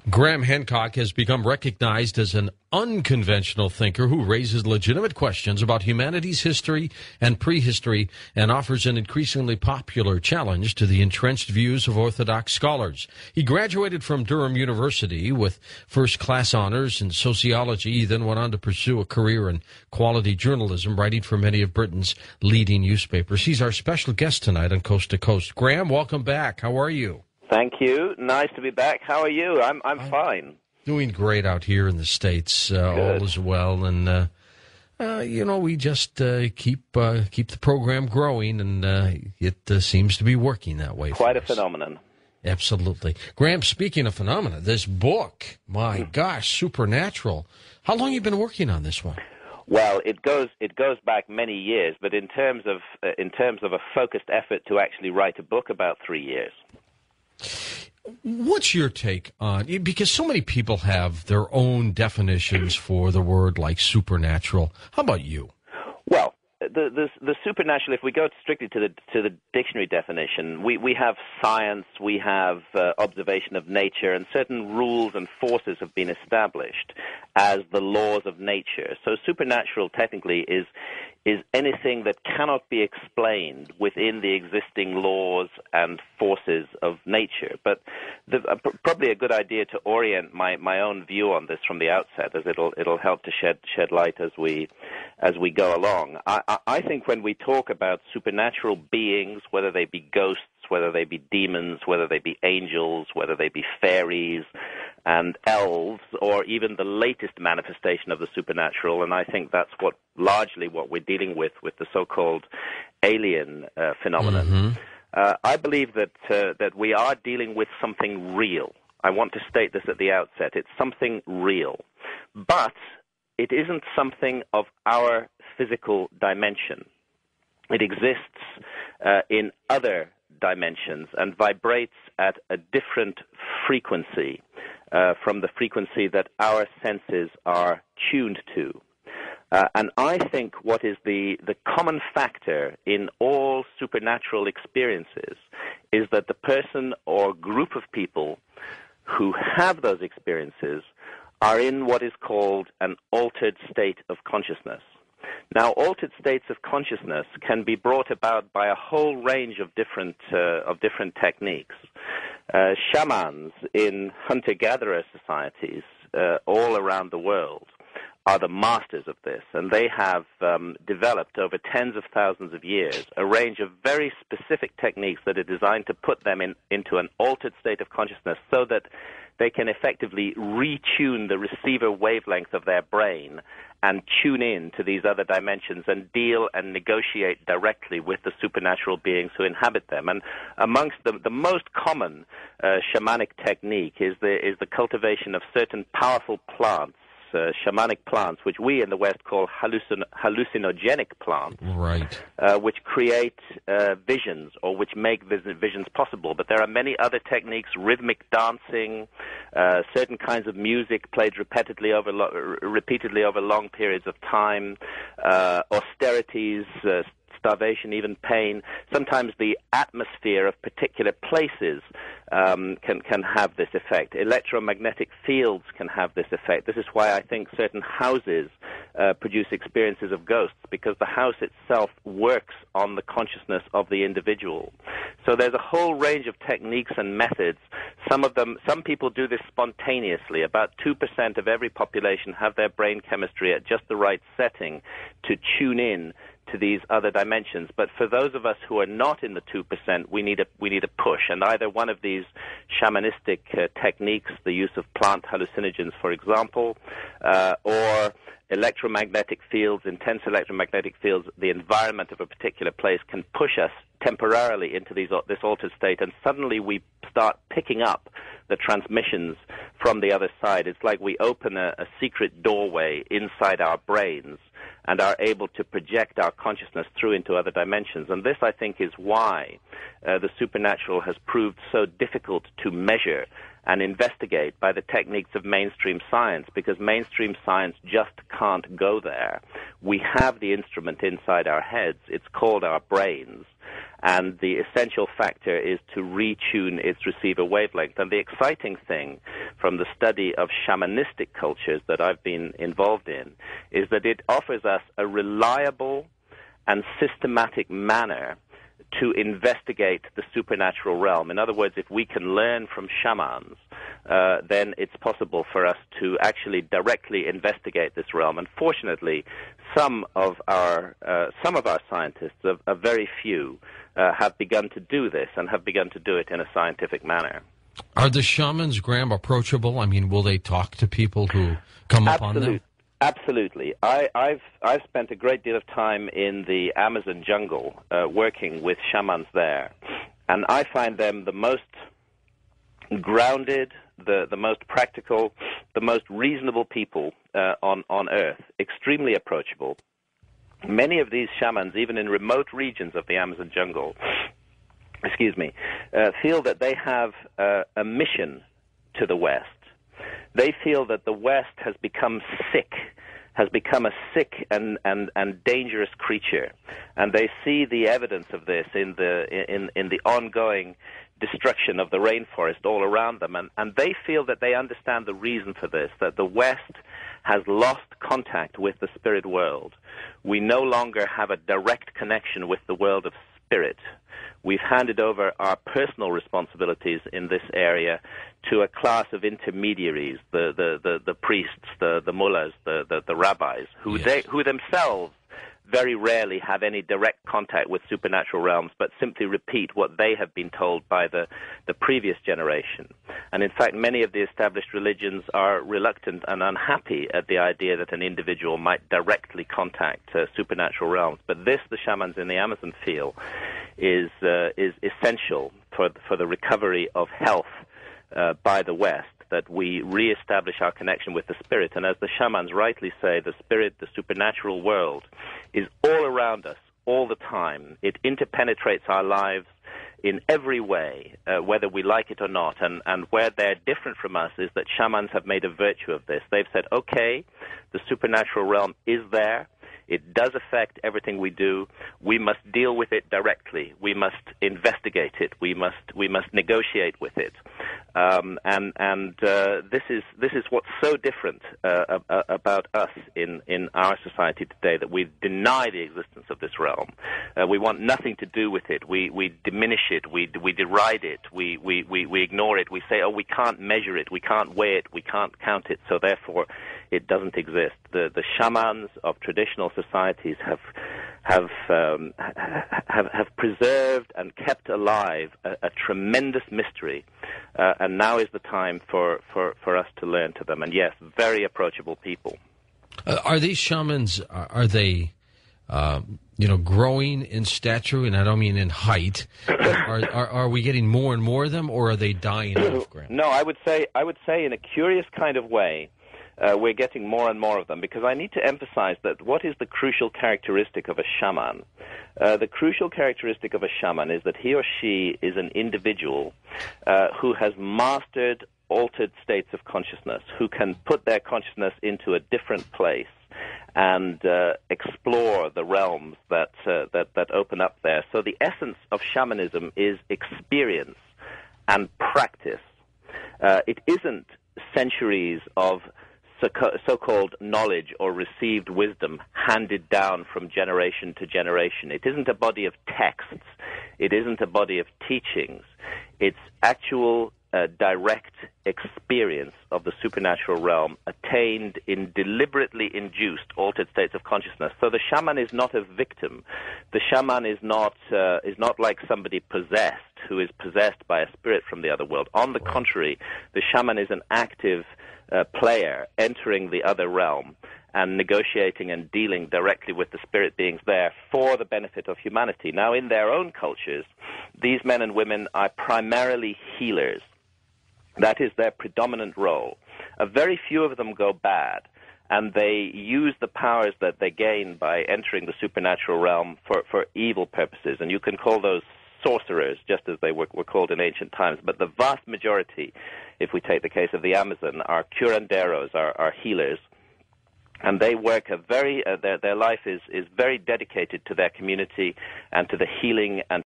Graham Hancock has become recognized as an unconventional thinker who raises legitimate questions about humanity's history and prehistory and offers an increasingly popular challenge to the entrenched views of Orthodox scholars. He graduated from Durham University with first-class honors in sociology, then went on to pursue a career in quality journalism, writing for many of Britain's leading newspapers. He's our special guest tonight on Coast to Coast. Graham, welcome back. How are you? Thank you. Nice to be back. How are you? I'm fine. Doing great out here in the States. All is well, and we just keep the program growing, and it seems to be working that way. Quite a phenomenon. Absolutely, Graham. Speaking of phenomena, this book, my gosh, Supernatural. How long have you been working on this one? Well, it goes back many years, but in terms of a focused effort to actually write a book, about 3 years. What's your take on, because so many people have their own definitions for the word like supernatural. How about you? Well, the supernatural, if we go strictly to the dictionary definition, we have science, we have observation of nature, and certain rules and forces have been established as the laws of nature. So supernatural technically is anything that cannot be explained within the existing laws and forces of nature. But probably a good idea to orient my own view on this from the outset, as it'll help to shed light as we go along. I think when we talk about supernatural beings, whether they be ghosts, whether they be demons, whether they be angels, whether they be fairies and elves, or even the latest manifestation of the supernatural, and I think that's largely what we're dealing with the so-called alien phenomenon. Mm-hmm. I believe that we are dealing with something real. I want to state this at the outset. It's something real. But it isn't something of our physical dimension. It exists in other dimensions and vibrates at a different frequency from the frequency that our senses are tuned to. And I think what is the common factor in all supernatural experiences is that the person or group of people who have those experiences are in what is called an altered state of consciousness. Now, altered states of consciousness can be brought about by a whole range of different techniques. Shamans in hunter-gatherer societies all around the world are the masters of this, and they have developed over tens of thousands of years a range of very specific techniques that are designed to put them into an altered state of consciousness so that they can effectively retune the receiver wavelength of their brain and tune in to these other dimensions and deal and negotiate directly with the supernatural beings who inhabit them. And amongst them, the most common shamanic technique is the cultivation of certain powerful plants, shamanic plants, which we in the West call hallucinogenic plants, right? Which create visions or which make visions possible. But there are many other techniques: rhythmic dancing, certain kinds of music played repeatedly over long periods of time, austerities, starvation, even pain. Sometimes the atmosphere of particular places can have this effect. Electromagnetic fields can have this effect. This is why I think certain houses produce experiences of ghosts, because the house itself works on the consciousness of the individual. So there's a whole range of techniques and methods. Some people do this spontaneously. About 2% of every population have their brain chemistry at just the right setting to tune in to these other dimensions. But for those of us who are not in the 2%, we need a push. And either one of these shamanistic techniques, the use of plant hallucinogens, for example, or electromagnetic fields, intense electromagnetic fields, the environment of a particular place can push us temporarily into this altered state, and suddenly we start picking up the transmissions from the other side. It's like we open a secret doorway inside our brains and are able to project our consciousness through into other dimensions. And this, I think, is why the supernatural has proved so difficult to measure and investigate by the techniques of mainstream science, because mainstream science just can't go there. We have the instrument inside our heads. It's called our brains. and the essential factor is to retune its receiver wavelength. And the exciting thing from the study of shamanistic cultures that I've been involved in is that it offers us a reliable and systematic manner to investigate the supernatural realm. In other words, if we can learn from shamans, then it's possible for us to actually directly investigate this realm. And fortunately, some of our scientists, a very few, have begun to do this and have begun to do it in a scientific manner. Are the shamans, Graham, approachable? I mean, will they talk to people who come up on them? Absolutely. I've spent a great deal of time in the Amazon jungle working with shamans there, and I find them the most grounded, the most practical, the most reasonable people on Earth, extremely approachable. Many of these shamans, even in remote regions of the Amazon jungle, feel that they have a mission to the West. They feel that the West has become a sick and dangerous creature, and they see the evidence of this in the ongoing destruction of the rainforest all around them, and they feel that they understand the reason for this, that the West has lost contact with the spirit world. We no longer have a direct connection with the world of spirit. We've handed over our personal responsibilities in this area to a class of intermediaries, the priests, the mullahs, the rabbis, who themselves very rarely have any direct contact with supernatural realms, but simply repeat what they have been told by the previous generation. And in fact, many of the established religions are reluctant and unhappy at the idea that an individual might directly contact supernatural realms. But this, the shamans in the Amazon feel, is essential for the recovery of health by the West, that we reestablish our connection with the spirit. And as the shamans rightly say, the spirit, the supernatural world, is all around us all the time. It interpenetrates our lives in every way, whether we like it or not. And where they're different from us is that shamans have made a virtue of this. They've said, okay, the supernatural realm is there. It does affect everything we do. We must deal with it directly. We must investigate it. We must negotiate with it. This is what's so different about us in our society today, that we deny the existence of this realm. We want nothing to do with it. We diminish it. We deride it. We ignore it. We say, oh, we can't measure it. We can't weigh it. We can't count it. So therefore, it doesn't exist. The shamans of traditional societies have preserved and kept alive a tremendous mystery, and now is the time for us to learn to them. And yes, very approachable people. Are these shamans? Are they, growing in stature? And I don't mean in height. Are we getting more and more of them, or are they dying off, Graham? No, I would say in a curious kind of way, we're getting more and more of them, because I need to emphasize that what is the crucial characteristic of a shaman? The crucial characteristic of a shaman is that he or she is an individual who has mastered altered states of consciousness, who can put their consciousness into a different place and explore the realms that open up there. So the essence of shamanism is experience and practice. It isn't centuries of so-called knowledge or received wisdom handed down from generation to generation. It isn't a body of texts. It isn't a body of teachings. It's actual direct experience of the supernatural realm attained in deliberately induced altered states of consciousness. So the shaman is not a victim. The shaman is not like somebody possessed, who is possessed by a spirit from the other world. On the contrary, the shaman is an active player entering the other realm and negotiating and dealing directly with the spirit beings there for the benefit of humanity. Now, in their own cultures, these men and women are primarily healers. That is their predominant role. A very few of them go bad, and they use the powers that they gain by entering the supernatural realm for evil purposes, and you can call those sorcerers, just as they were called in ancient times. But the vast majority, if we take the case of the Amazon, are curanderos, are healers, and they work their life is very dedicated to their community and to the healing and